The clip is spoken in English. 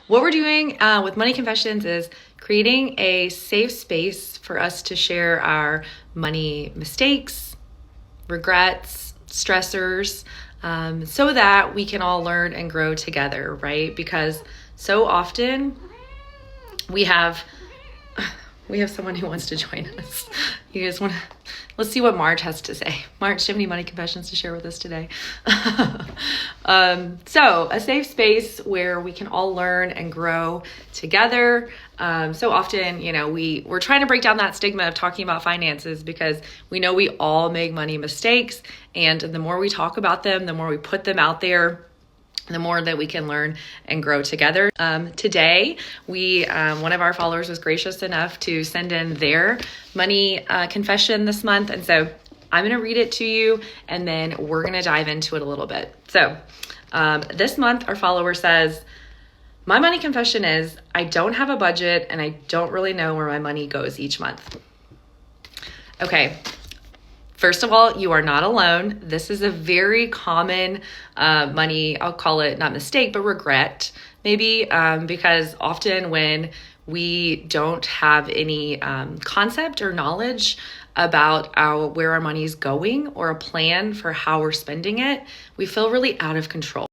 what we're doing with Money Confessions is creating a safe space for us to share our money mistakes, regrets, stressors, so that we can all learn and grow together, right? Because so often we have someone who wants to join us. You guys let's see what Marge has to say. Marge, do you have any money confessions to share with us today? So a safe space where we can all learn and grow together. So often, we're trying to break down that stigma of talking about finances because we know we all make money mistakes. And the more we talk about them, the more we put them out there, the more that we can learn and grow together. Today, one of our followers was gracious enough to send in their money confession this month. And so I'm going to read it to you, and then we're going to dive into it a little bit. So this month, our follower says, my money confession is, I don't have a budget and I don't really know where my money goes each month. Okay. First of all, you are not alone. This is a very common money, I'll call it not mistake, but regret, maybe, because often when we don't have any concept or knowledge about where our money is going or a plan for how we're spending it, we feel really out of control.